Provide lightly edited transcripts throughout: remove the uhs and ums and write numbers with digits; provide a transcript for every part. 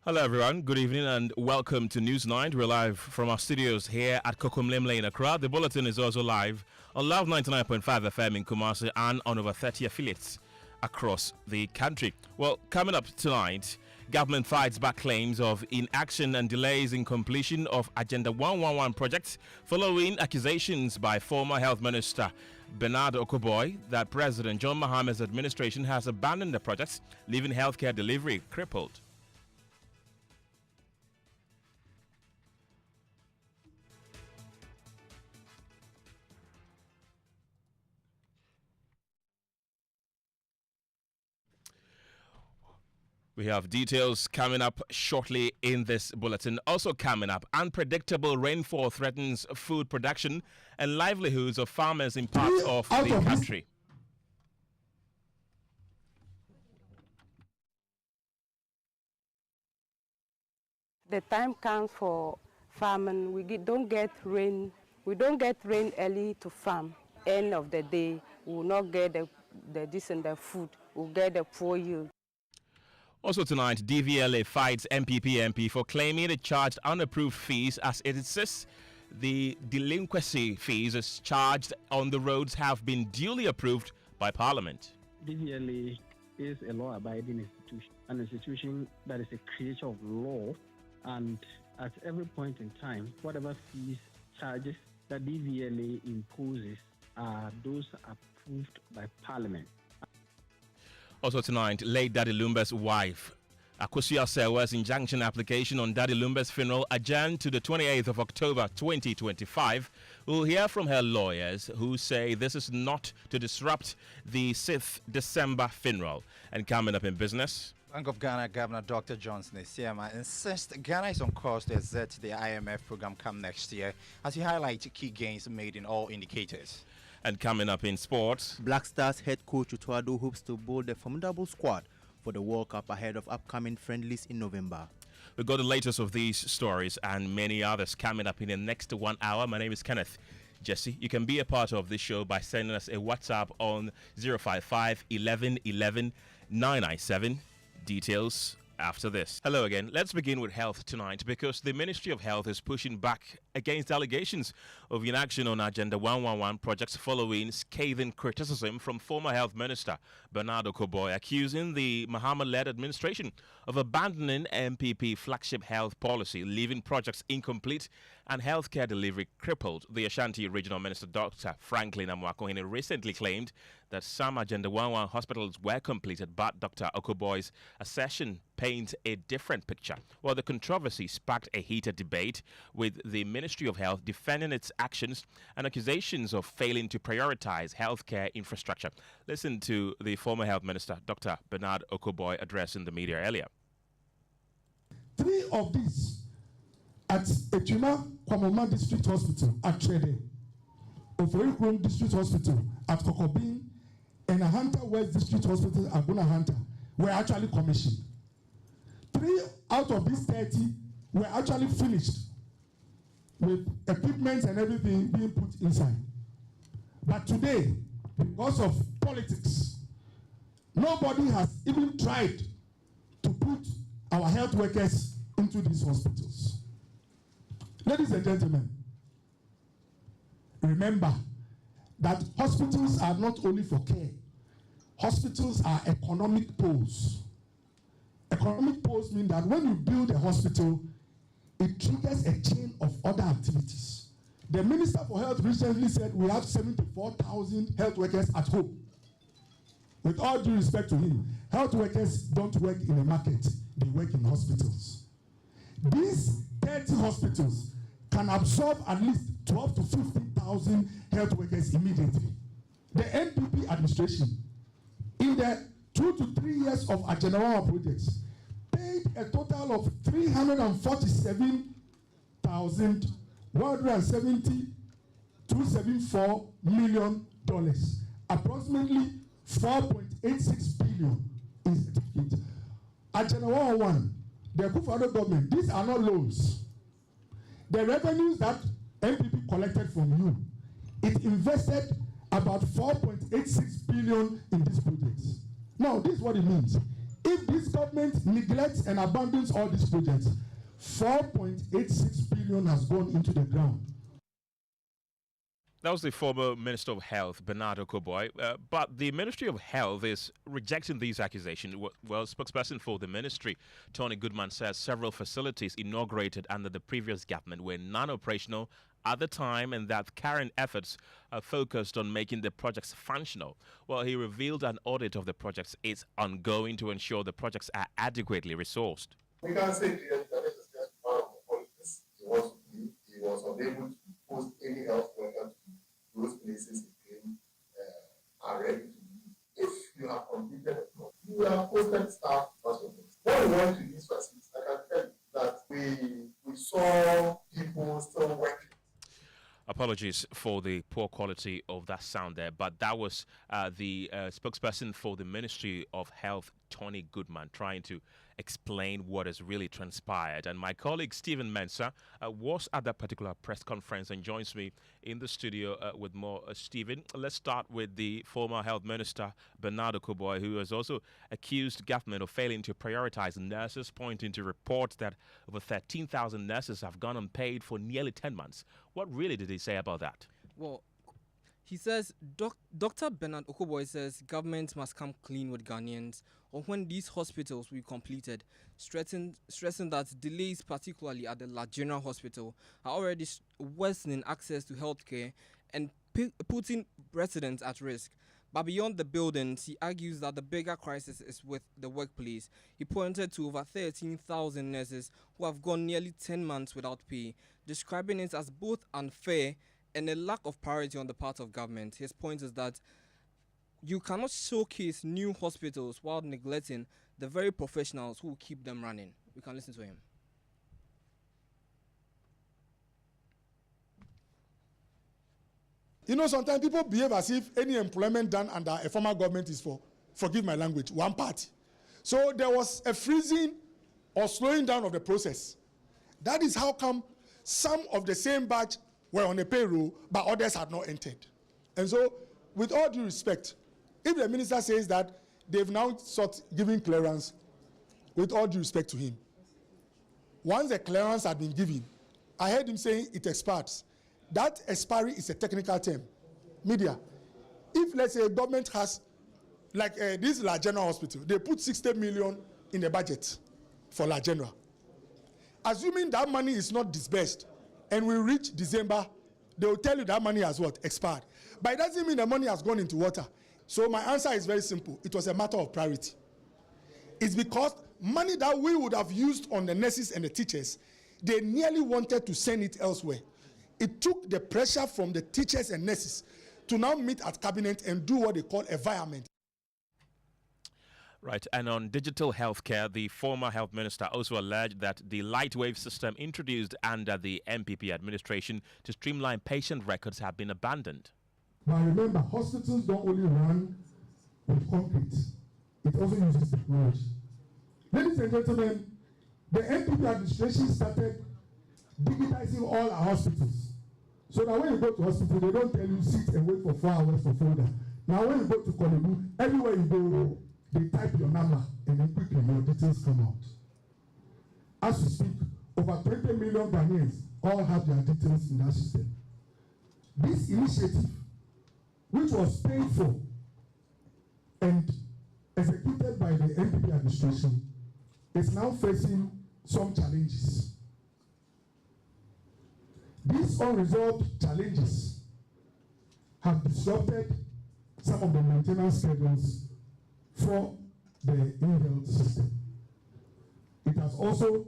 Hello everyone, good evening and welcome to News 9. We're live from our studios here at Kokomlemle in Accra. The bulletin is also live on Loud 99.5 FM in Kumasi and on over 30 affiliates across the country. Well, coming up tonight, government fights back claims of inaction and delays in completion of Agenda 111 projects following accusations by former Health Minister Bernard Okoe Boye that President John Mahama's administration has abandoned the projects, leaving healthcare delivery crippled. We have details coming up shortly in this bulletin. Also coming up, unpredictable rainfall threatens food production and livelihoods of farmers in parts of the country. The time comes for farming. We don't get rain. We don't get rain early to farm. End of the day, we will not get the food. We'll get the poor yield. Also tonight, DVLA fights NPP MP for claiming it charged unapproved fees as it insists the delinquency fees as charged on the roads have been duly approved by Parliament. DVLA is a law-abiding institution, an institution that is a creature of law, and at every point in time, whatever fees, charges that DVLA imposes are those approved by Parliament. Also tonight, late Daddy Lumba's wife, Akosia Sewa's injunction application on Daddy Lumba's funeral adjourned to the 28th of October 2025. We'll hear from her lawyers who say this is not to disrupt the 6th December funeral. And coming up in business, Bank of Ghana Governor Dr. Johnson Esiama insists Ghana is on course to exit the IMF program come next year as he highlights key gains made in all indicators. And coming up in sports, Black Stars head coach Utuado hopes to build a formidable squad for the World Cup ahead of upcoming friendlies in November. We've got the latest of these stories and many others coming up in the next 1 hour. My name is Kenneth. Gyasi, you can be a part of this show by sending us a WhatsApp on 055 11 11 997. Details after this. Hello again. Let's begin with health tonight because the Ministry of Health is pushing back against allegations of inaction on Agenda 111 projects following scathing criticism from former Health Minister Bernard Okoe Boye accusing the Mahama-led administration of abandoning NPP flagship health policy, leaving projects incomplete and healthcare delivery crippled. The Ashanti Regional Minister Dr. Franklin Amwakohene recently claimed that some Agenda 111 hospitals were completed, but Dr. Okoe Boye's assertion paints a different picture. Well, the controversy sparked a heated debate with the Ministry of Health defending its actions and accusations of failing to prioritize healthcare infrastructure. Listen to the former Health Minister, Dr. Bernard Okoe Boye, addressing the media earlier. 3 of these at Ejima Kwamoma District Hospital at Trede, Ofori District Hospital at Kokobin, and Hunter West District Hospital at Bunahanta were actually commissioned. 3 out of these 30 were actually finished with equipment and everything being put inside. But today, because of politics, nobody has even tried to put our health workers into these hospitals. Ladies and gentlemen, remember that hospitals are not only for care. Hospitals are economic poles. Economic poles mean that when you build a hospital, it triggers a chain of other activities. The Minister for Health recently said we have 74,000 health workers at home. With all due respect to him, health workers don't work in a market, they work in hospitals. These 30 hospitals can absorb at least 12 to 15,000 health workers immediately. The NPP administration, in the 2 to 3 years of Agenda 111 projects, paid a total of $347,174 million, approximately 4.86 billion in certificate. Agenda 111, the Akufo-Addo government, these are not loans. The revenues that NPP collected from you, it invested about 4.86 billion in these projects. Now, this is what it means. If this government neglects and abandons all these projects, 4.86 billion has gone into the ground. That was the former Minister of Health, Bernard Okoe Boye. But the Ministry of Health is rejecting these accusations. Well, spokesperson for the ministry, Tony Goodman, says several facilities inaugurated under the previous government were non-operational at the time and that current efforts are focused on making the projects functional. Well, he revealed an audit of the projects is ongoing to ensure the projects are adequately resourced. We can say clearly that this is just part of the politics. He was unable to post any health worker to those places he claimed are ready to leave. If you have completed the project, you have posted staff first of all. When we went to these facilities, I can tell you that we saw people still working. Apologies for the poor quality of that sound there, but that was the spokesperson for the Ministry of Health, Tony Goodman, trying to explain what has really transpired. And my colleague Stephen Mensah was at that particular press conference and joins me in the studio with more. Stephen, let's start with the former Health Minister, Bernard Okoe Boye, who has also accused government of failing to prioritize nurses, pointing to reports that over 13,000 nurses have gone unpaid for nearly 10 months. What really did he say about that? Well, he says, Dr. Bernard Okoe Boye says government must come clean with Ghanaians on when these hospitals will be completed, stressing that delays, particularly at the La General Hospital, are already worsening access to healthcare and putting residents at risk. But beyond the buildings, he argues that the bigger crisis is with the workplace. He pointed to over 13,000 nurses who have gone nearly 10 months without pay, describing it as both unfair and a lack of priority on the part of government. His point is that you cannot showcase new hospitals while neglecting the very professionals who keep them running. We can listen to him. You know, sometimes people behave as if any employment done under a former government is for, forgive my language, one party. So there was a freezing or slowing down of the process. That is how come some of the same batch were on a payroll, but others had not entered. And so, with all due respect, if the minister says that they've now sought giving clearance, with all due respect to him, once the clearance had been given, I heard him saying it expires. That expiry is a technical term. Media, if let's say government has, like this La General Hospital, they put 60 million in the budget for La General. Assuming that money is not disbursed, and we reach December, they will tell you that money has what? Expired. But it doesn't mean the money has gone into water. So my answer is very simple. It was a matter of priority. It's because money that we would have used on the nurses and the teachers, they nearly wanted to send it elsewhere. It took the pressure from the teachers and nurses to now meet at cabinet and do what they call environment. Right, and on digital healthcare, the former health minister also alleged that the lightwave system introduced under the NPP administration to streamline patient records have been abandoned. But remember, hospitals don't only run with concrete. It also uses technology. Ladies and gentlemen, the NPP administration started digitizing all our hospitals. So that when you go to hospital, they don't tell you sit and wait for 4 hours for folder. Now when you go to Kolebu, everywhere you go, they type your number and then quickly your details come out. As we speak, over 20 million Ghanaians all have their details in that system. This initiative, which was paid for and executed by the NPP administration, is now facing some challenges. These unresolved challenges have disrupted some of the maintenance schedules for the e-health system. It has also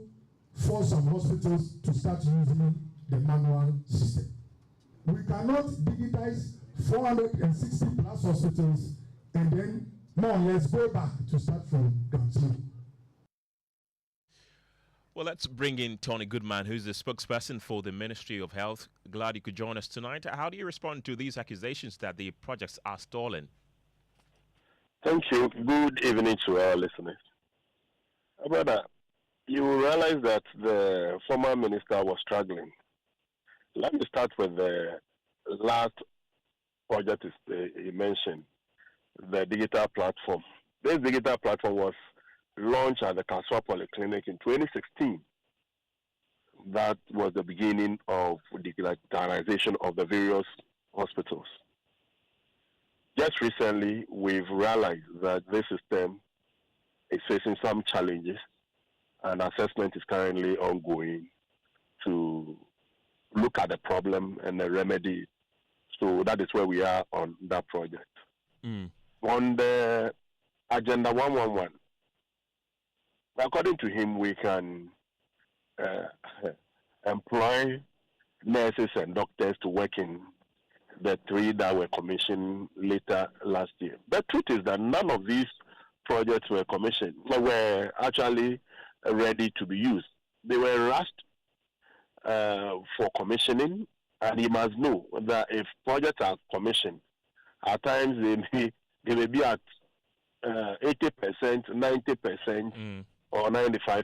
forced some hospitals to start using the manual system. We cannot digitize 460 plus hospitals and then more or less go back to start from ground zero. Well, let's bring in Tony Goodman, who's the spokesperson for the Ministry of Health. Glad you could join us tonight. How do you respond to these accusations that the projects are stalling? Thank you. Good evening to our listeners. Brother, you will realize that the former minister was struggling. Let me start with the last project he mentioned, the digital platform. This digital platform was launched at the Kaswa Polyclinic in 2016. That was the beginning of the digitalization of the various hospitals. Just recently, we've realized that this system is facing some challenges, and assessment is currently ongoing to look at the problem and the remedy. So that is where we are on that project. On the Agenda 111, according to him, we can employ nurses and doctors to work in the 3 that were commissioned later last year. The truth is that none of these projects were commissioned, were actually ready to be used. They were rushed for commissioning, and you must know that if projects are commissioned, at times they may be at 80%, 90%, or 95%.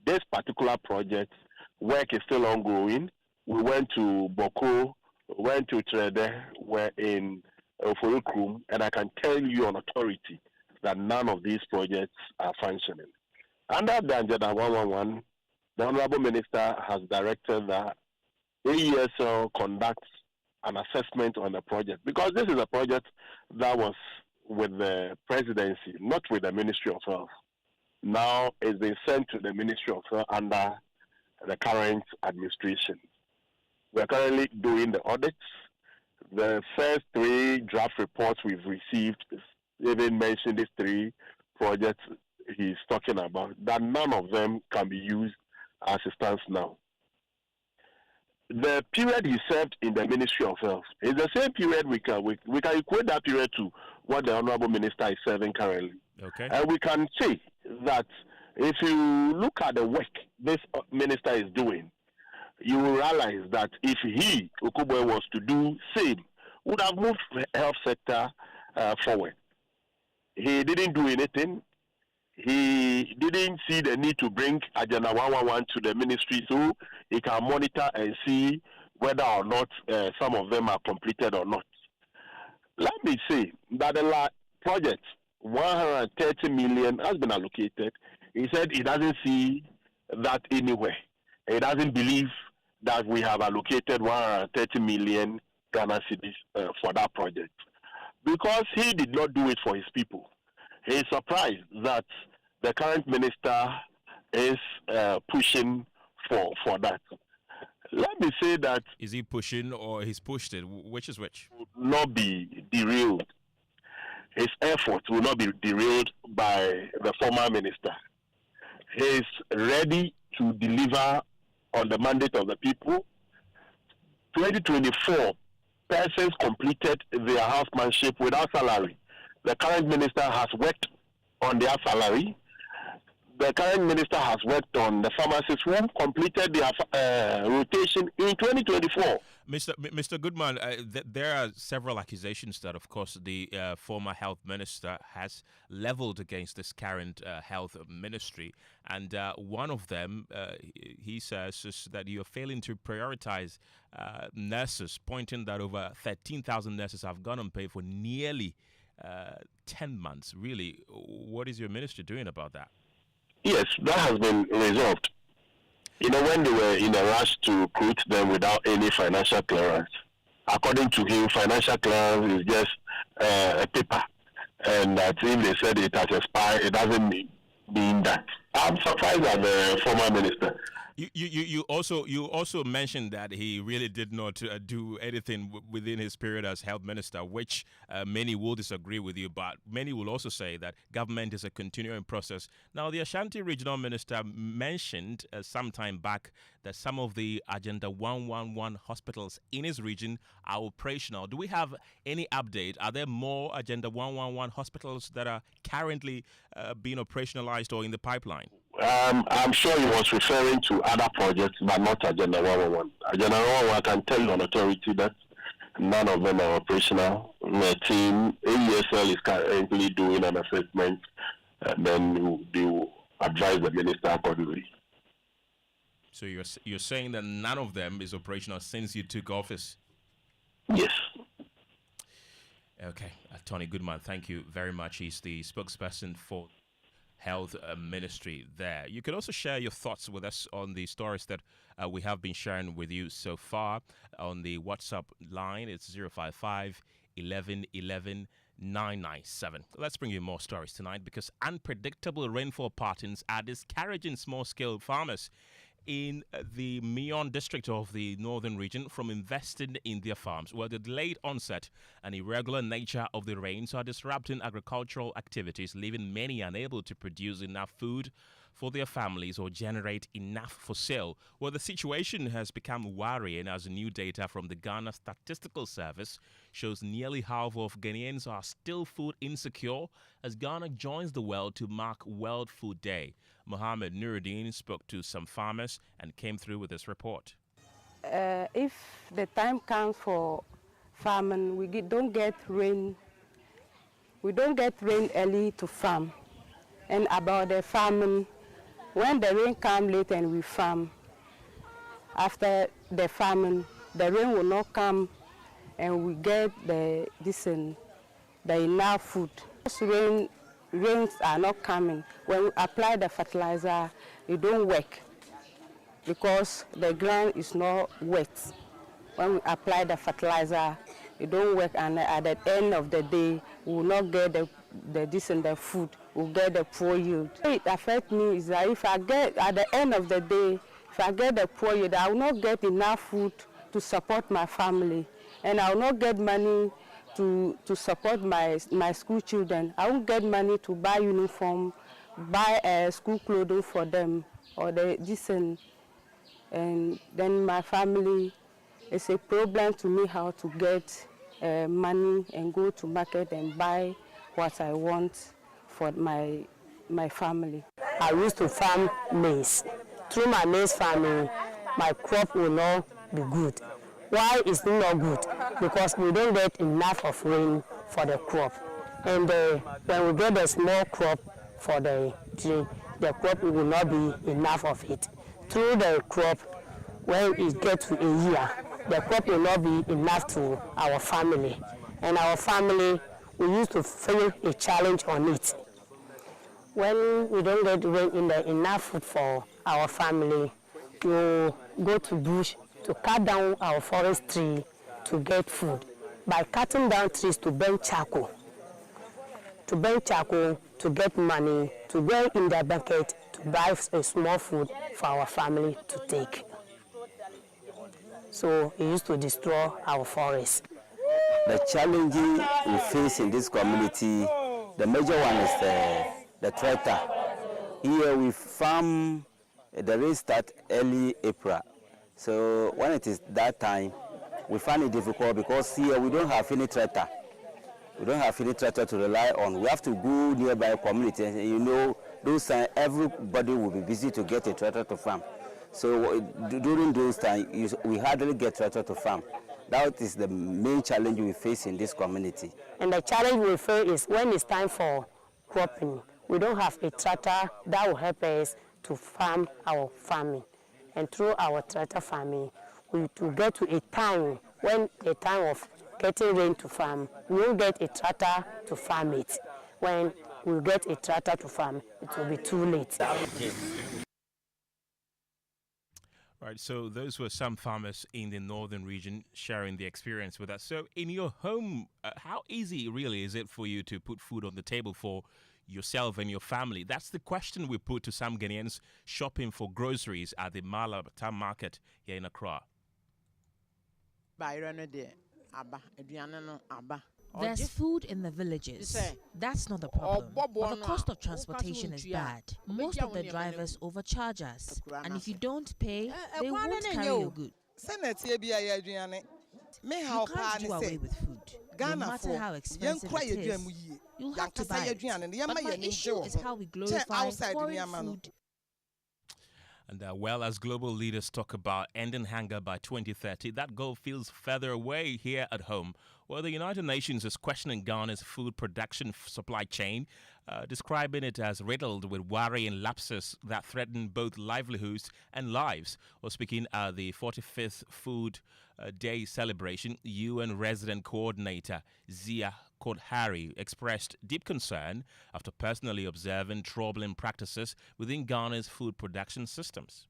This particular project, work is still ongoing. We went to Boko, went to Trede, we're in Ofori, and I can tell you on authority that none of these projects are functioning. Under the Agenda 111, the Honorable Minister has directed that AESL conducts an assessment on the project, because this is a project that was with the presidency, not with the Ministry of Health. Now it's been sent to the Ministry of Health under the current administration. We're currently doing the audits. The first 3 draft reports we've received even mention these 3 projects he's talking about, that none of them can be used as it stands now. The period he served in the Ministry of Health is the same period we can equate that period to what the Honorable Minister is serving currently. Okay. And we can say that if you look at the work this minister is doing, you will realize that if he, Okoe Boye, was to do same, would have moved the health sector forward. He didn't do anything. He didn't see the need to bring Agenda 111 to the ministry so he can monitor and see whether or not some of them are completed or not. Let me say that the project, 130 million, has been allocated. He said he doesn't see that anywhere. He doesn't believe that we have allocated 130 million Ghana cedis for that project, because he did not do it for his people. He is surprised that the current minister is pushing for that. Let me say that... Is he pushing or he's pushed it? Which is which? Will not be derailed. His efforts will not be derailed by the former minister. He is ready to deliver on the mandate of the people. 2024, persons completed their housemanship without salary. The current minister has worked on their salary. The current minister has worked on the pharmacists who completed their rotation in 2024. Mr. Goodman, there are several accusations that, of course, the former health minister has leveled against this current health ministry. And one of them, he says, is that you're failing to prioritize nurses, pointing that over 13,000 nurses have gone unpaid for nearly 10 months. Really, what is your ministry doing about that? Yes, that has been resolved. You know, when they were in a rush to recruit them without any financial clearance, according to him, financial clearance is just a paper. And that if they said it has expired, it doesn't mean that. I'm surprised at the former minister. You also mentioned that he really did not do anything within his period as health minister, which many will disagree with you, but many will also say that government is a continuing process. Now, the Ashanti regional minister mentioned some time back that some of the Agenda 111 hospitals in his region are operational. Do we have any update? Are there more Agenda 111 hospitals that are currently being operationalized or in the pipeline? I'm sure he was referring to other projects, but not Agenda 111. Agenda 111, I can tell you on authority that none of them are operational. The team, AESL, is currently doing an assessment, and then they will advise the minister accordingly. So you're saying that none of them is operational since you took office? Yes. Okay. Tony Goodman, thank you very much. He's the spokesperson for Health Ministry there. You can also share your thoughts with us on the stories that we have been sharing with you so far on the WhatsApp line. It's 055 11 11 997. Let's bring you more stories tonight because unpredictable rainfall patterns are discouraging small-scale farmers in the Mion district of the northern region from investing in their farms. Well, the delayed onset and irregular nature of the rains are disrupting agricultural activities, leaving many unable to produce enough food for their families or generate enough for sale. Well, the situation has become worrying as new data from the Ghana Statistical Service shows nearly half of Ghanaians are still food insecure as Ghana joins the world to mark World Food Day. Mohammed Nuruddin spoke to some farmers and came through with this report. If the time comes for farming, we don't get rain. We don't get rain early to farm. And about the farming, when the rain comes late and we farm, after the farming, the rain will not come and we get the enough food. Rains are not coming. When we apply the fertilizer, it don't work because the ground is not wet. When we apply the fertilizer, it don't work, and at the end of the day, we will not get the food. We'll get the poor yield. It affects me is that if I get at the end of the day, if I get the poor yield, I will not get enough food to support my family, and I will not get money to support my school children. I won't get money to buy uniform, buy school clothing for them, or and then my family, it's a problem to me how to get money and go to market and buy what I want for my family. I used to farm maize. Through my maize farming, my crop will not be good. Why is it not good? Because we don't get enough of rain for the crop. And when we get a small crop for the tree, the crop will not be enough of it. Through the crop, when it gets to a year, the crop will not be enough to our family. And our family, we used to face a challenge on it. When we don't get rain enough food for our family, we go to bush to cut down our forest tree to get food. By cutting down trees to burn charcoal, to get money, to go in the bucket to buy a small food for our family to take. So it used to destroy our forest. The challenges we face in this community, the major one is the tractor. Here we farm, the rain starts early April. So when it is that time, we find it difficult because here we don't have any tractor. We don't have any tractor to rely on. We have to go nearby community, and you know, those times everybody will be busy to get a tractor to farm. So during those times, we hardly get tractor to farm. That is the main challenge we face in this community. And the challenge we face is when it's time for cropping, we don't have a tractor that will help us to farm our farming. And through our tractor farming, we to get to a time when the time of getting rain to farm, we won't get a tractor to farm it. When we get a tractor to farm, it will be too late. Right, so those were some farmers in the northern region sharing the experience with us. So in your home, how easy really is it for you to put food on the table for yourself and your family? That's the question we put to some Ghanaians shopping for groceries at the Malabata market here in Accra. There's food in the villages. That's not the problem. But the cost of transportation is bad. Most of the drivers overcharge us. And if you don't pay, they won't carry your goods. You can't do away with food. No matter how expensive it is, you'll have to buy it. But my issue is how we glorify foreign food. And well, as global leaders talk about ending hunger by 2030, that goal feels further away here at home. Well, the United Nations is questioning Ghana's food production supply chain, describing it as riddled with worrying lapses that threaten both livelihoods and lives. Well, speaking at the 45th Food Day celebration, UN resident coordinator Zia Kodhari expressed deep concern after personally observing troubling practices within Ghana's food production systems.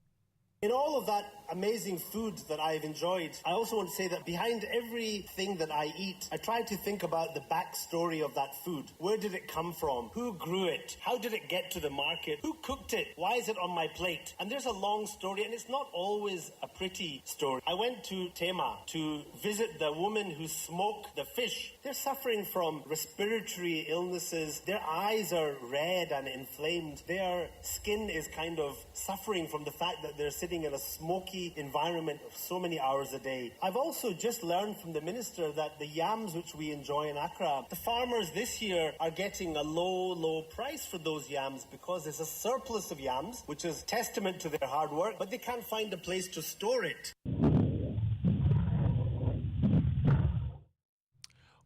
In all of that amazing food that I've enjoyed, I also want to say that behind everything that I eat, I try to think about the backstory of that food. Where did it come from? Who grew it? How did it get to the market? Who cooked it? Why is it on my plate? And there's a long story, and it's not always a pretty story. I went to Tema to visit the woman who smoked the fish. They're suffering from respiratory illnesses. Their eyes are red and inflamed. Their skin is kind of suffering from the fact that they're sitting in a smoky environment so many hours a day. I've also just learned from the minister that the yams which we enjoy in Accra, the farmers this year are getting a low price for those yams because there's a surplus of yams, which is testament to their hard work, but they can't find a place to store it.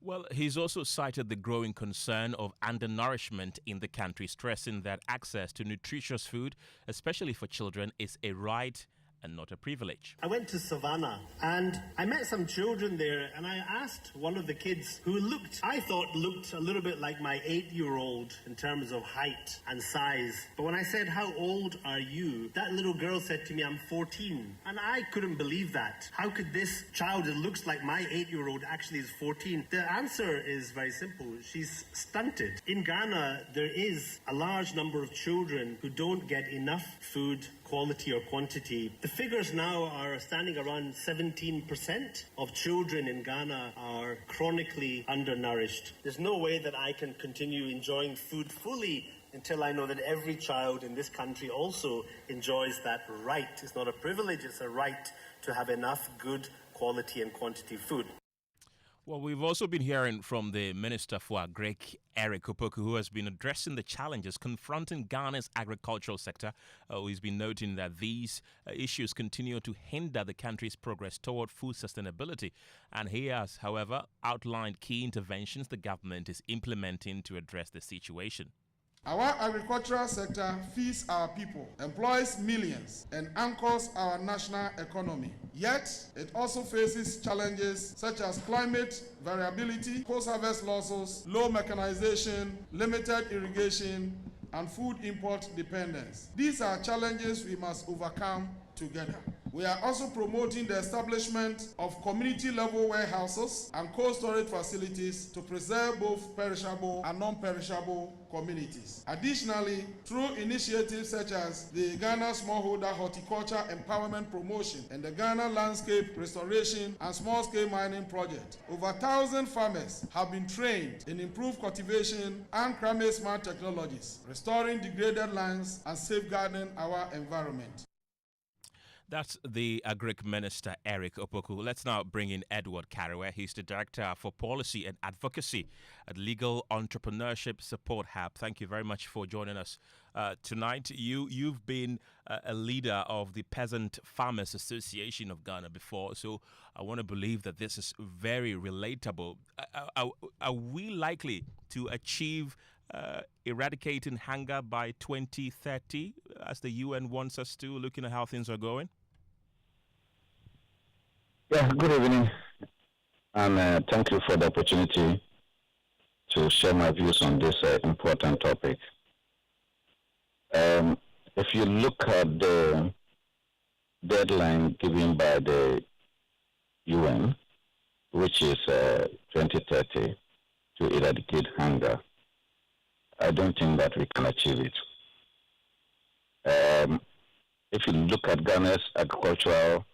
Well, he's also cited the growing concern of undernourishment in the country, stressing that access to nutritious food, especially for children, is a right and not a privilege. I went to Savannah and I met some children there, and I asked one of the kids who I thought looked a little bit like my 8-year-old in terms of height and size. But when I said, "How old are you?" that little girl said to me, "I'm 14. And I couldn't believe that. How could this child that looks like my 8-year-old actually is 14? The answer is very simple. She's stunted. In Ghana, there is a large number of children who don't get enough food, quality or quantity. The figures now are standing around 17% of children in Ghana are chronically undernourished. There's no way that I can continue enjoying food fully until I know that every child in this country also enjoys that right. It's not a privilege, it's a right to have enough good quality and quantity food. Well, we've also been hearing from the Minister for Agric, Agric Opoku, who has been addressing the challenges confronting Ghana's agricultural sector. He's been noting that these issues continue to hinder the country's progress toward food sustainability. And he has, however, outlined key interventions the government is implementing to address the situation. Our agricultural sector feeds our people, employs millions, and anchors our national economy. Yet, it also faces challenges such as climate variability, post-harvest losses, low mechanization, limited irrigation, and food import dependence. These are challenges we must overcome together. We are also promoting the establishment of community-level warehouses and cold storage facilities to preserve both perishable and non-perishable communities. Additionally, through initiatives such as the Ghana Smallholder Horticulture Empowerment Promotion and the Ghana Landscape Restoration and Small-Scale Mining Project, over 1,000 farmers have been trained in improved cultivation and climate-smart technologies, restoring degraded lands and safeguarding our environment. That's the Agric Minister, Agric Opoku. Let's now bring in Edward Carraway. He's the Director for Policy and Advocacy at Legal Entrepreneurship Support Hub. Thank you very much for joining us tonight. You've been a leader of the Peasant Farmers Association of Ghana before, so I want to believe that this is very relatable. Are we likely to achieve eradicating hunger by 2030, as the UN wants us to, looking at how things are going? Yeah, good evening, and thank you for the opportunity to share my views on this important topic. If you look at the deadline given by the UN, which is 2030, to eradicate hunger, I don't think that we can achieve it. If you look at Ghana's agricultural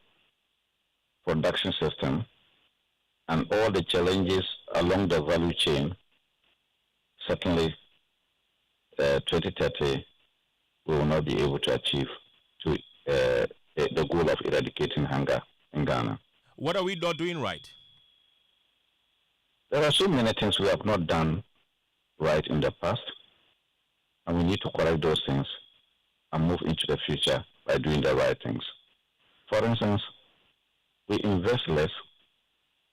production system and all the challenges along the value chain, certainly 2030 we will not be able to achieve the goal of eradicating hunger in Ghana. What are we not doing right? There are so many things we have not done right in the past, and we need to correct those things and move into the future by doing the right things. For instance, we invest less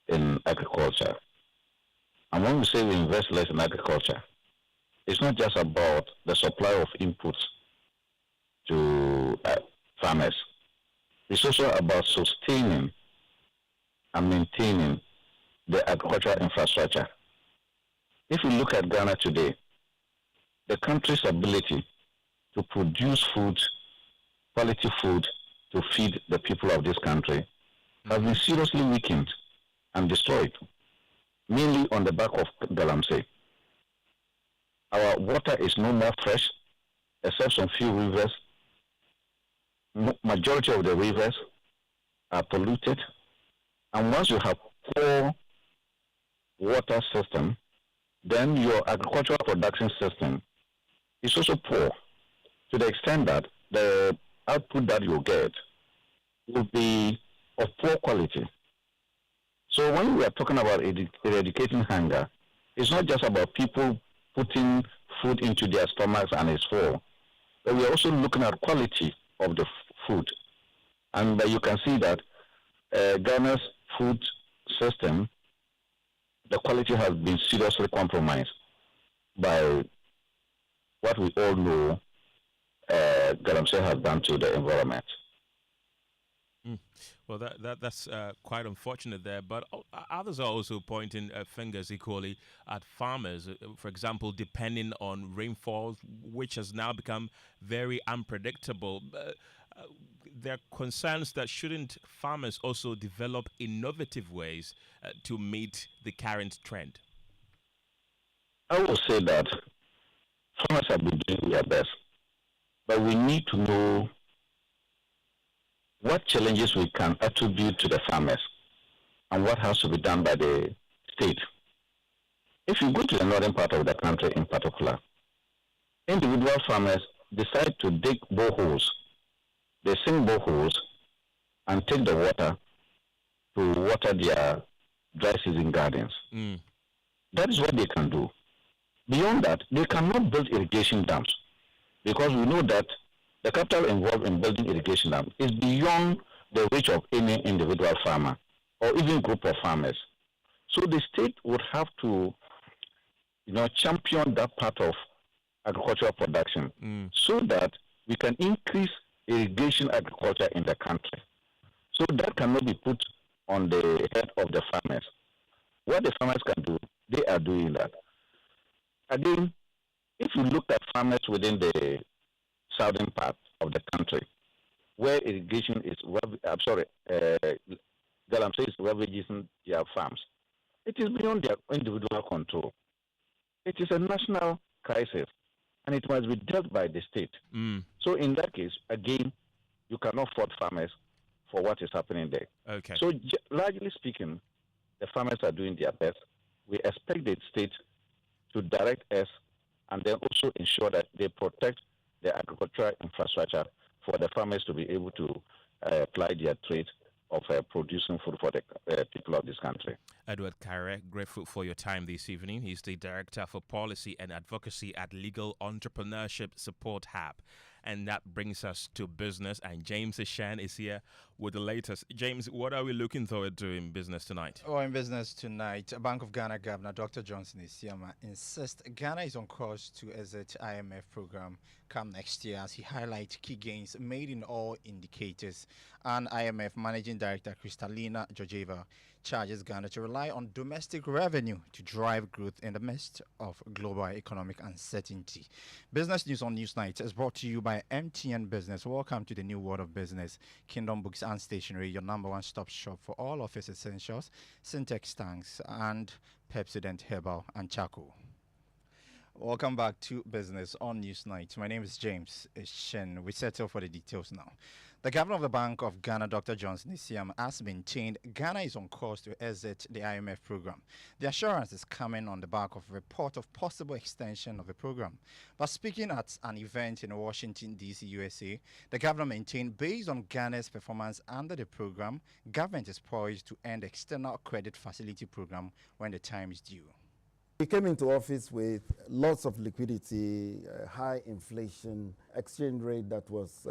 in agriculture. And when we say we invest less in agriculture, it's not just about the supply of inputs to farmers. It's also about sustaining and maintaining the agricultural infrastructure. If you look at Ghana today, the country's ability to produce food, quality food, to feed the people of this country has been seriously weakened and destroyed, mainly on the back of galamsey. Our water is no more fresh, except some few rivers. Majority of the rivers are polluted, and once you have poor water system, then your agricultural production system is also poor, to the extent that the output that you get will be of poor quality. So when we are talking about eradicating hunger, it's not just about people putting food into their stomachs and it's full, but we are also looking at quality of the food. And you can see that Ghana's food system, the quality has been seriously compromised by what we all know galamsey has done to the environment. Well, that's quite unfortunate there, but others are also pointing fingers equally at farmers. For example, depending on rainfall, which has now become very unpredictable. There are concerns that shouldn't farmers also develop innovative ways to meet the current trend? I will say that farmers have been doing their best, but we need to know what challenges we can attribute to the farmers and what has to be done by the state. If you go to the northern part of the country in particular, individual farmers decide to dig boreholes. They sink boreholes and take the water to water their dry season gardens. That is what they can do. Beyond that, they cannot build irrigation dams because we know that the capital involved in building irrigation dams is beyond the reach of any individual farmer or even group of farmers. So the state would have to, champion that part of agricultural production so that we can increase irrigation agriculture in the country. So that cannot be put on the head of the farmers. What the farmers can do, they are doing that. Again, if you look at farmers within the southern part of the country, where irrigation is, galamsey is ravaging their farms, it is beyond their individual control. It is a national crisis, and it must be dealt by the state. So in that case, again, you cannot fault farmers for what is happening there. Okay. So largely speaking, the farmers are doing their best. We expect the state to direct us and then also ensure that they protect the agricultural infrastructure for the farmers to be able to apply their trade of producing food for the people of this country. Edward Kare, grateful for your time this evening. He's the Director for Policy and Advocacy at Legal Entrepreneurship Support Hub. And that brings us to business. And James Ishan is here with the latest. James, what are we looking forward to in business tonight? Oh, in business tonight, Bank of Ghana Governor Dr. Johnson Isiama insists Ghana is on course to exit IMF program come next year as he highlights key gains made in all indicators. And IMF Managing Director Kristalina Georgieva charges Ghana to rely on domestic revenue to drive growth in the midst of global economic uncertainty. Business News on Newsnight is brought to you by MTN Business. Welcome to the new world of business. Kingdom Books and Stationery, your number one stop shop for all office essentials, Syntex tanks, and Pepsodent Herbal and Charcoal. Welcome back to Business on Newsnight. My name is James Shen. We settle for the details now. The Governor of the Bank of Ghana, Dr. Johnson Isiama, has maintained Ghana is on course to exit the IMF program. The assurance is coming on the back of a report of possible extension of the program. But speaking at an event in Washington, D.C., USA, the Governor maintained based on Ghana's performance under the program, government is poised to end the external credit facility program when the time is due. We came into office with lots of liquidity, high inflation, exchange rate that was,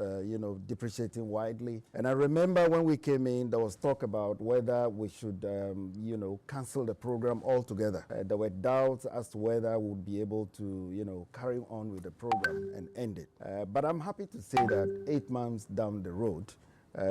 depreciating widely. And I remember when we came in, there was talk about whether we should, cancel the program altogether. There were doubts as to whether we would be able to, carry on with the program and end it. But I'm happy to say that 8 months down the road,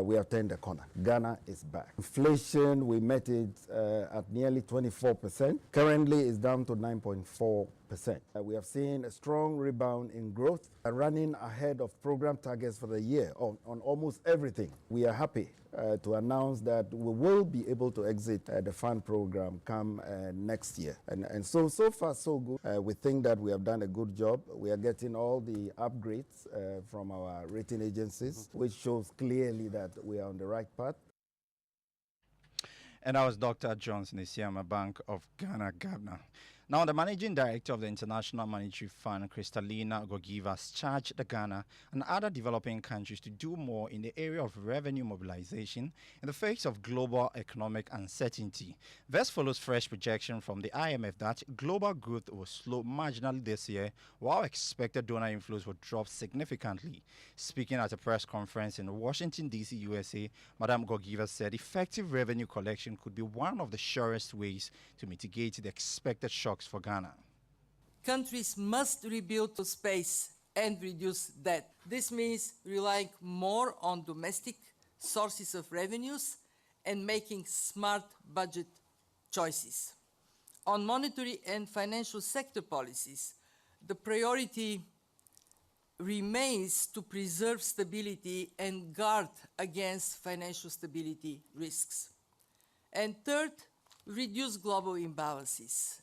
we have turned the corner. Ghana is back. Inflation, we met it at nearly 24%. Currently, it's down to 9.4%. We have seen a strong rebound in growth, running ahead of program targets for the year on almost everything. We are happy to announce that we will be able to exit the fund program come next year. And so far, so good. We think that we have done a good job. We are getting all the upgrades from our rating agencies, which shows clearly that we are on the right path. And that was Dr. Johnson Isiama, Bank of Ghana Governor. Now, the Managing Director of the International Monetary Fund, Kristalina Georgieva, has charged the Ghana and other developing countries to do more in the area of revenue mobilization in the face of global economic uncertainty. This follows fresh projection from the IMF that global growth will slow marginally this year, while expected donor inflows will drop significantly. Speaking at a press conference in Washington, D.C., USA, Madam Georgieva said effective revenue collection could be one of the surest ways to mitigate the expected shock for Ghana. Countries must rebuild to space and reduce debt. This means relying more on domestic sources of revenues and making smart budget choices. On monetary and financial sector policies, the priority remains to preserve stability and guard against financial stability risks. And third, reduce global imbalances.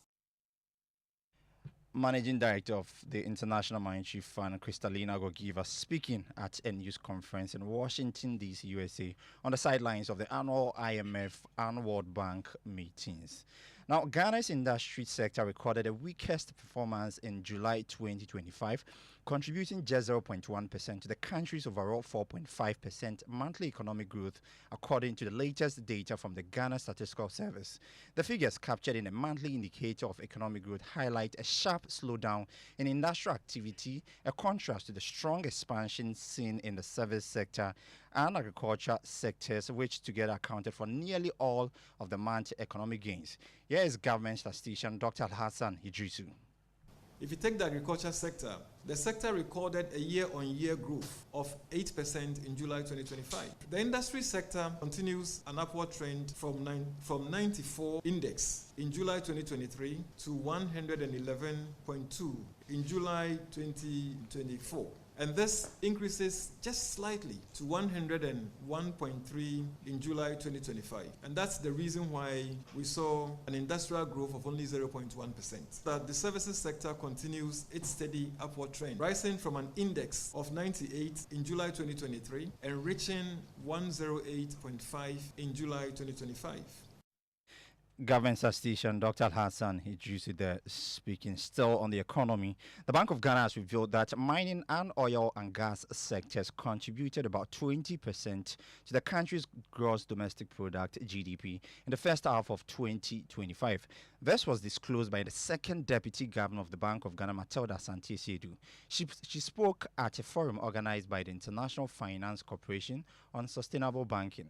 Managing Director of the International Monetary Fund, Kristalina Georgieva, speaking at a news conference in Washington, D.C., USA, on the sidelines of the annual IMF and World Bank meetings. Now, Ghana's industry sector recorded the weakest performance in July 2025, contributing just 0.1% to the country's overall 4.5% monthly economic growth, according to the latest data from the Ghana Statistical Service. The figures captured in a monthly indicator of economic growth highlight a sharp slowdown in industrial activity, a contrast to the strong expansion seen in the service sector and agriculture sectors, which together accounted for nearly all of the month's economic gains. Here is government statistician Dr. Hassan Idrisu. If you take the agriculture sector, the sector recorded a year-on-year growth of 8% in July 2025. The industry sector continues an upward trend from 94 index in July 2023 to 111.2 in July 2024. And this increases just slightly to 101.3 in July 2025. And that's the reason why we saw an industrial growth of only 0.1%. That the services sector continues its steady upward trend, rising from an index of 98 in July 2023 and reaching 108.5 in July 2025. Government statistician Dr. Hassan Idrisu there speaking. Still on the economy, the Bank of Ghana has revealed that mining and oil and gas sectors contributed about 20% to the country's gross domestic product (GDP) in the first half of 2025. This was disclosed by the second deputy governor of the Bank of Ghana, Matilda Asante-Siedu. She spoke at a forum organized by the International Finance Corporation on sustainable banking.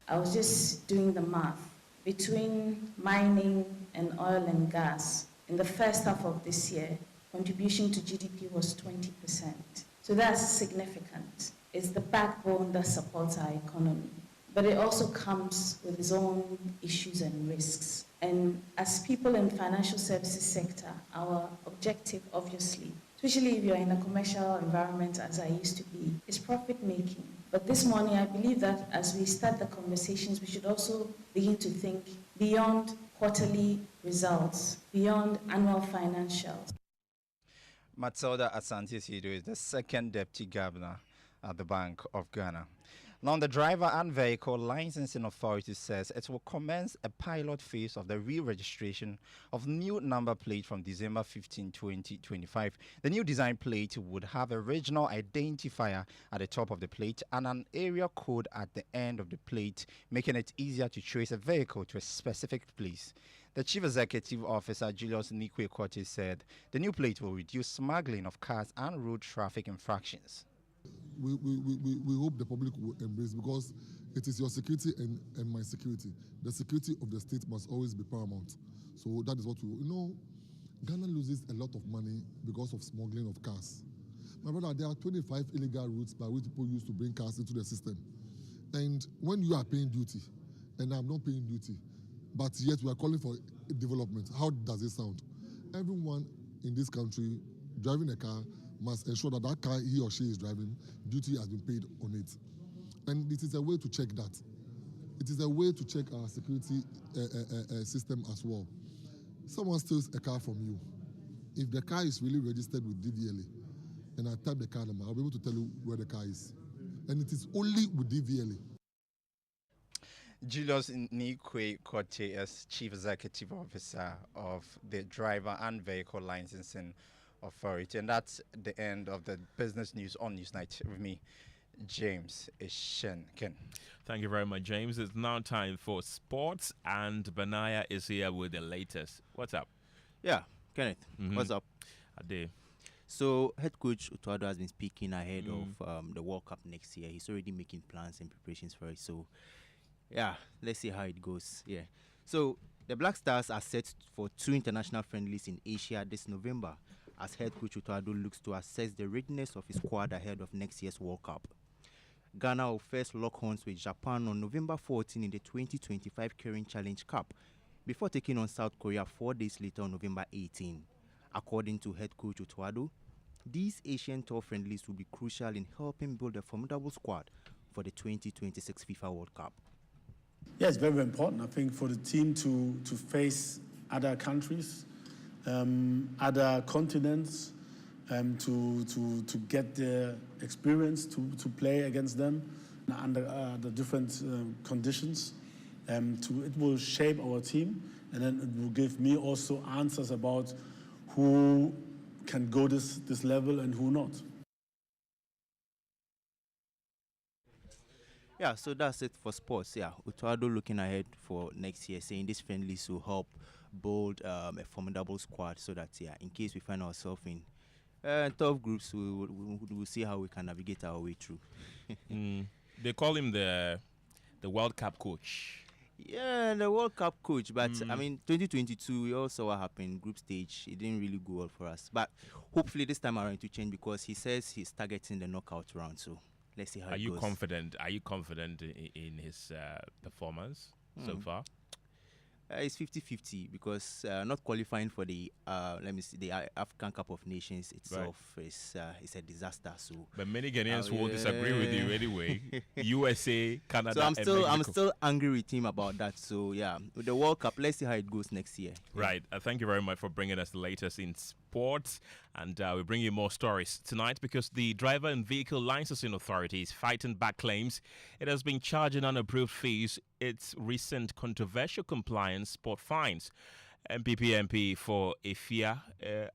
I was just doing the math. Between mining and oil and gas, in the first half of this year, contribution to GDP was 20%. So that's significant. It's the backbone that supports our economy. But it also comes with its own issues and risks. And as people in the financial services sector, our objective, obviously, especially if you're in a commercial environment as I used to be, is profit making. But this morning, I believe that as we start the conversations, we should also begin to think beyond quarterly results, beyond annual financials. Matilda Asante-Siedu is the second deputy governor at the Bank of Ghana. Now, the Driver and Vehicle Licensing Authority says it will commence a pilot phase of the re-registration of new number plate from December 15, 2025. The new design plate would have a regional identifier at the top of the plate and an area code at the end of the plate, making it easier to trace a vehicle to a specific place. The Chief Executive Officer, Julius Nikwe-Korte, said the new plate will reduce smuggling of cars and road traffic infractions. We hope the public will embrace, because it is your security and my security. The security of the state must always be paramount. So that is what Ghana loses a lot of money because of smuggling of cars. My brother, there are 25 illegal routes by which people used to bring cars into the system. And when you are paying duty, and I'm not paying duty, but yet we are calling for development, how does it sound? Everyone in this country driving a car must ensure that that car he or she is driving, duty has been paid on it. And it is a way to check that. It is a way to check our security system as well. Someone steals a car from you. If the car is really registered with DVLA, and I type the car number, I'll be able to tell you where the car is. And it is only with DVLA. Julius Nikwe Kote as Chief Executive Officer of the Driver and Vehicle Licensing Authority. And that's the end of the business news on Newsnight with me, James Ishenken. Thank you very much, James. It's now time for sports, and Benaya is here with the latest. What's up? Yeah, Kenneth, what's up? Ade. So, head coach Utuado has been speaking ahead of the World Cup next year. He's already making plans and preparations for it. So, yeah, let's see how it goes. Yeah. So, the Black Stars are set for 2 international friendlies in Asia this November, as head coach Utuado looks to assess the readiness of his squad ahead of next year's World Cup. Ghana will first lock horns with Japan on November 14 in the 2025 Keirin Challenge Cup, before taking on South Korea 4 days later on November 18. According to head coach Utuado, these Asian tour friendlies will be crucial in helping build a formidable squad for the 2026 FIFA World Cup. Yeah, it's very important, I think, for the team to face other countries, other continents, to get the experience to play against them under the different conditions. It will shape our team, and then it will give me also answers about who can go this level and who not. Yeah, so that's it for sports. Yeah, Utuado looking ahead for next year, saying this friendlies will help build a formidable squad, so that, yeah, in case we find ourselves in tough groups, we'll see how we can navigate our way through. They call him the World Cup coach. Yeah, the World Cup coach. But, I mean, 2022, we all saw what happened. Group stage, it didn't really go well for us. But hopefully this time around to change, because he says he's targeting the knockout round. So let's see how it goes. Are you confident in his performance so far? It's 50-50, because not qualifying for the the African Cup of Nations itself is a disaster. So, but many Ghanaians will disagree with you anyway. USA, Canada, so I'm still angry with him about that. So yeah, with the World Cup, let's see how it goes next year. Right. Thank you very much for bringing us the latest in sports, and we bring you more stories tonight, because the Driver and Vehicle Licensing Authority is fighting back claims it has been charging unapproved fees its recent controversial compliance sport fines. NPP MP for Efia,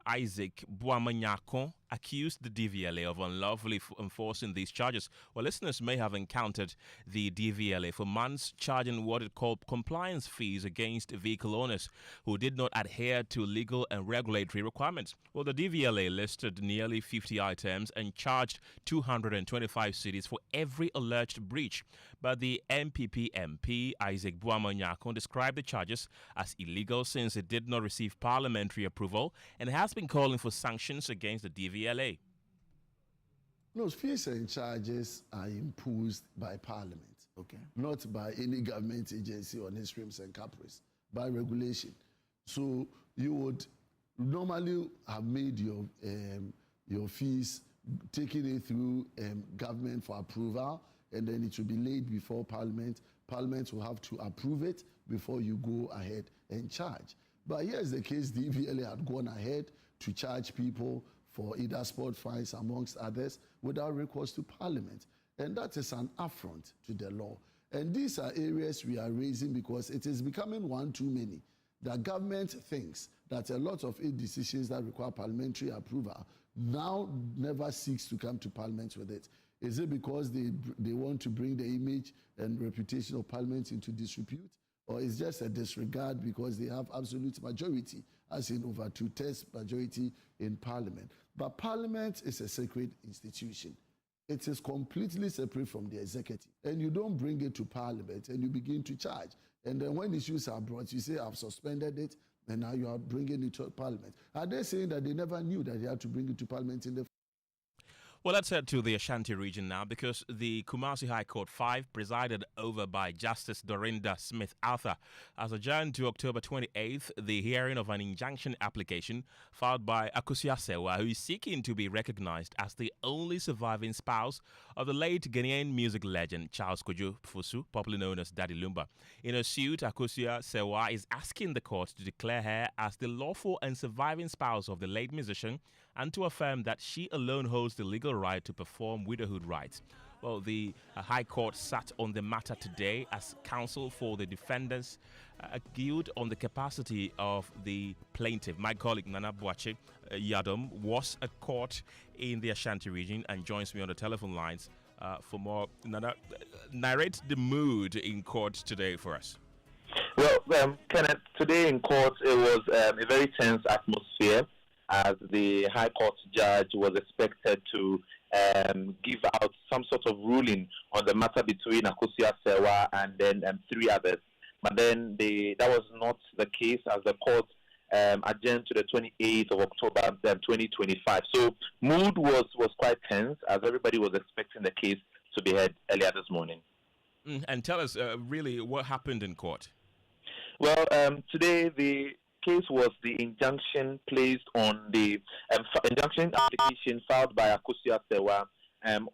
Isaac Buamanyako, accused the DVLA of unlawfully enforcing these charges. Well, listeners may have encountered the DVLA for months, charging what it called compliance fees against vehicle owners who did not adhere to legal and regulatory requirements. Well, the DVLA listed nearly 50 items and charged 225 cedis for every alleged breach. But the NPP MP, Isaac Buamanyako, described the charges as illegal since it did not receive parliamentary approval, and has been calling for sanctions against the DVLA. No, fees and charges are imposed by Parliament, okay, not by any government agency on its whims and caprice, by regulation. So you would normally have made your fees, taking it through government for approval, and then it will be laid before Parliament. Parliament will have to approve it before you go ahead and charge. But here's the case: the DVLA had gone ahead to charge people for either sport fines, amongst others, without recourse to Parliament. And that is an affront to the law. And these are areas we are raising because it is becoming one too many. The government thinks that a lot of decisions that require parliamentary approval now never seeks to come to Parliament with it. Is it because they want to bring the image and reputation of Parliament into disrepute? Or is just a disregard because they have absolute majority, as in over 2/3 majority in Parliament? But Parliament is a sacred institution. It is completely separate from the executive. And you don't bring it to Parliament and you begin to charge. And then when issues are brought, you say, I've suspended it, and now you are bringing it to Parliament. Are they saying that they never knew that they had to bring it to Parliament in the Well, let's head to the Ashanti region now because the Kumasi High Court 5, presided over by Justice Dorinda Smith-Arthur, has adjourned to October 28th the hearing of an injunction application filed by Akusia Sewa, who is seeking to be recognized as the only surviving spouse of the late Ghanaian music legend Charles Kojo Fusu, popularly known as Daddy Lumba. In a suit, Akusia Sewa is asking the court to declare her as the lawful and surviving spouse of the late musician and to affirm that she alone holds the legal right to perform widowhood rights. Well, the High Court sat on the matter today as counsel for the defendants argued on the capacity of the plaintiff. My colleague Nana Boache Yadom was at court in the Ashanti region and joins me on the telephone lines for more. Nana, narrate the mood in court today for us. Well, Kenneth, today in court it was a very tense atmosphere, as the High Court judge was expected to give out some sort of ruling on the matter between Akusia Sewa and then 3 others. But then that was not the case, as the court adjourned to the 28th of October 2025. So mood was quite tense, as everybody was expecting the case to be heard earlier this morning. And tell us really what happened in court. Well, today the case was the injunction placed on the injunction application filed by Akusia Sewa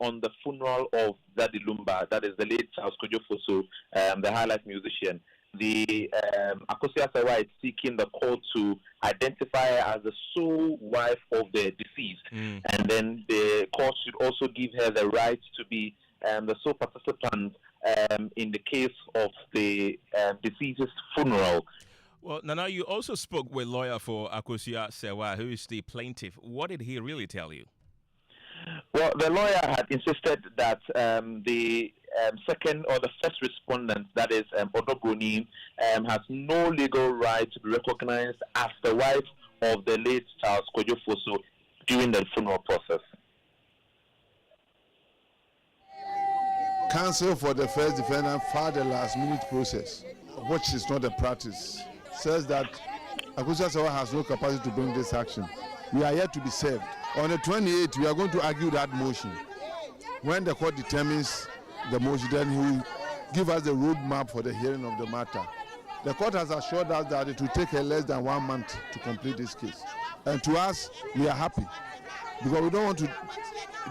on the funeral of Daddy Lumba, that is the late Charles Kojo Fusu, the highlight musician. The Akusia Sewa is seeking the court to identify her as the sole wife of the deceased, and then the court should also give her the right to be the sole participant in the case of the deceased's funeral. Well, Nana, you also spoke with lawyer for Akusia Sewa, who is the plaintiff. What did he really tell you? Well, the lawyer had insisted that the second or the first respondent, that is Odobroni, has no legal right to be recognized as the wife of the late Charles Kojo Fusu during the funeral process. Counsel for the first defendant filed a last-minute process, which is not a practice. Says that Akusia Sewa has no capacity to bring this action. We are yet to be served. On the 28th, we are going to argue that motion. When the court determines the motion, then he will give us the roadmap for the hearing of the matter. The court has assured us that it will take her less than 1 month to complete this case. And to us, we are happy, because we don't want to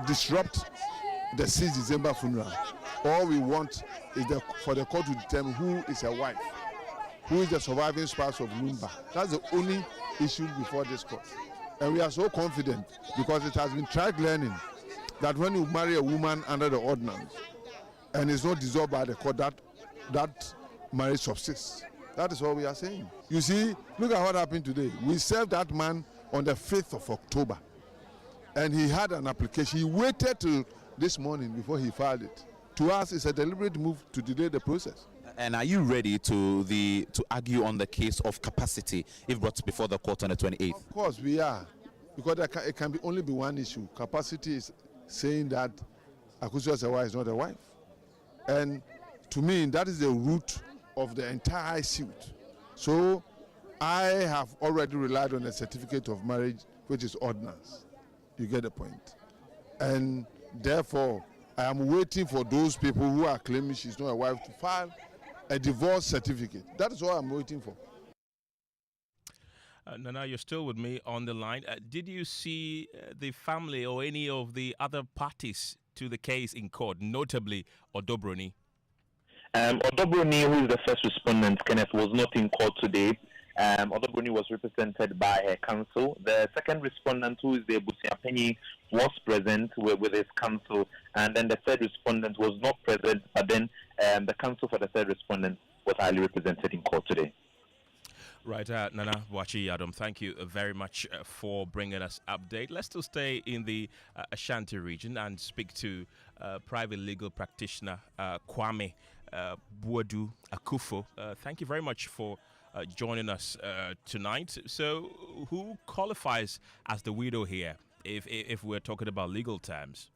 disrupt the 6th December funeral. All we want is for the court to determine who is her wife, who is the surviving spouse of Lumba. That's the only issue before this court. And we are so confident, because it has been tried learning that when you marry a woman under the ordinance and it's not dissolved by the court, that marriage subsists. That is what we are saying. You see, look at what happened today. We served that man on the 5th of October, and he had an application. He waited till this morning before he filed it. To us, it's a deliberate move to delay the process. And are you ready to argue on the case of capacity if brought before the court on the 28th? Of course we are, because it can only be one issue. Capacity is saying that Akusia Sewa is not a wife. And to me, that is the root of the entire suit. So I have already relied on a certificate of marriage, which is ordinance. You get the point. And therefore, I am waiting for those people who are claiming she's not a wife to file a divorce certificate. That is what I'm waiting for. Nana, you're still with me on the line. Did you see the family or any of the other parties to the case in court, notably Odobroni? Odobroni, who is the first respondent, Kenneth, was not in court today. Odobroni was represented by her counsel. The second respondent, who is the Busiapenyi, was present with his counsel. And then the third respondent was not present, but then the counsel for the third respondent was highly represented in court today. Right, Nana Wachi Yadom, thank you very much for bringing us update. Let's still stay in the Ashanti region and speak to private legal practitioner Kwame Buadu Akufo. Thank you very much for joining us tonight. So, who qualifies as the widow here, if we're talking about legal terms?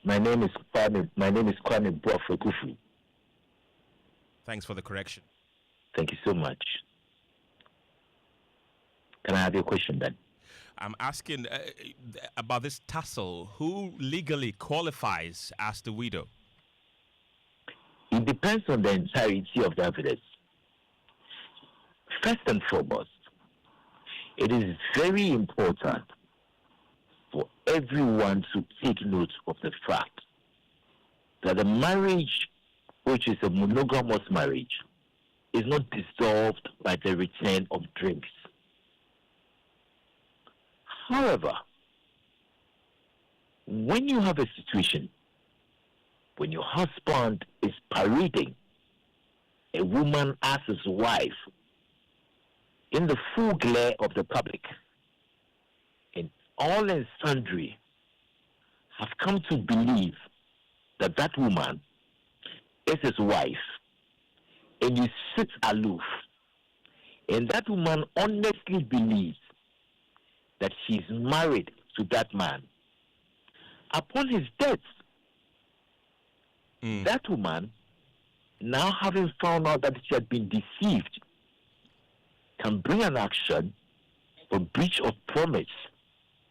My name is Kwame Buadu Akufo. Thanks for the correction. Thank you so much. Can I have your question then? I'm asking about this tussle. Who legally qualifies as the widow? It depends on the entirety of the evidence. First and foremost, it is very important for everyone to take note of the fact that a marriage, which is a monogamous marriage, is not dissolved by the return of drinks. However, when you have a situation when your husband is parading a woman as his wife in the full glare of the public, and all and sundry have come to believe that that woman is his wife, and you sit aloof, and that woman honestly believes that she's married to that man, upon his death, that woman, now having found out that she had been deceived, can bring an action for breach of promise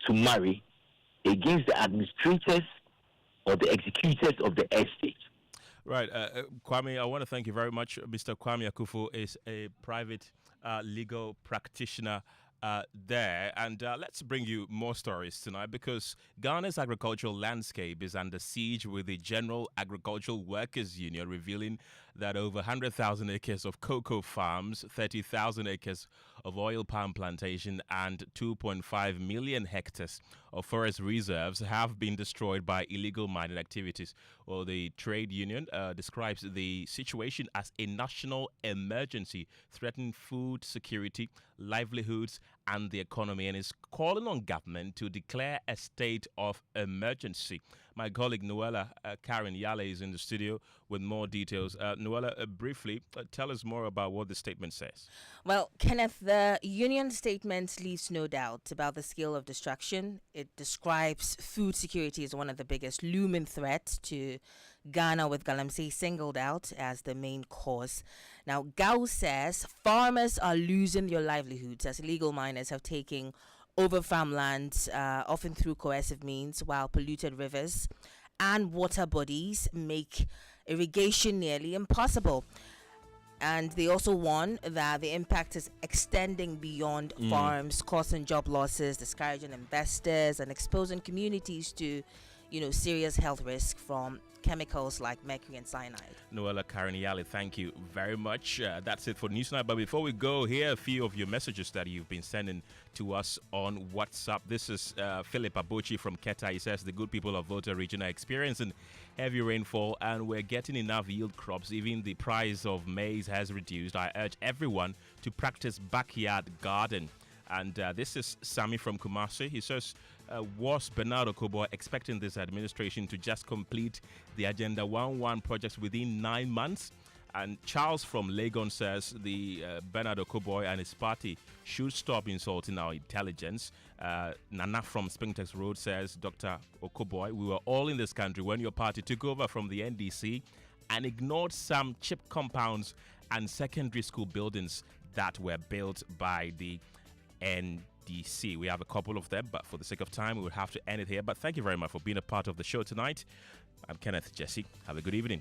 to marry against the administrators or the executors of the estate. Right. Kwame, I want to thank you very much. Mr. Kwame Akufo is a private legal practitioner there. And let's bring you more stories tonight, because Ghana's agricultural landscape is under siege, with the General Agricultural Workers Union revealing that over 100,000 acres of cocoa farms, 30,000 acres of oil palm plantation, and 2.5 million hectares of forest reserves have been destroyed by illegal mining activities. Well, the trade union describes the situation as a national emergency, threatening food security, livelihoods, and the economy, and is calling on government to declare a state of emergency. My colleague Noella Karen Yale is in the studio with more details. Noella, briefly, tell us more about what the statement says. Well, Kenneth, the union statement leaves no doubt about the scale of destruction. It describes food security as one of the biggest looming threats to Ghana, with Galamsey singled out as the main cause. Now, Gao says farmers are losing their livelihoods as illegal miners have taken over farmlands, often through coercive means, while polluted rivers and water bodies make irrigation nearly impossible. And they also warn that the impact is extending beyond farms, causing job losses, discouraging investors, and exposing communities to, serious health risk from chemicals like mercury and cyanide. Noella Kariniali, thank you very much. That's it for Newsnight. But before we go, here are a few of your messages that you've been sending to us on WhatsApp. This is Philip Abuchi from Keta. He says the good people of Volta region are experiencing heavy rainfall and we're getting enough yield crops. Even the price of maize has reduced. I urge everyone to practice backyard garden. And this is Sami from Kumasi. He says, was Bernard Okoe Boye expecting this administration to just complete the Agenda 1.1 projects within 9 months? And Charles from Legon says the Bernard Okoe Boye and his party should stop insulting our intelligence. Nana from Springtex Road says, Dr. Okoe Boye, we were all in this country when your party took over from the NDC and ignored some cheap compounds and secondary school buildings that were built by the NDC. We have a couple of them, but for the sake of time, we will have to end it here. But thank you very much for being a part of the show tonight. I'm Kenneth, Gyasi. Have a good evening.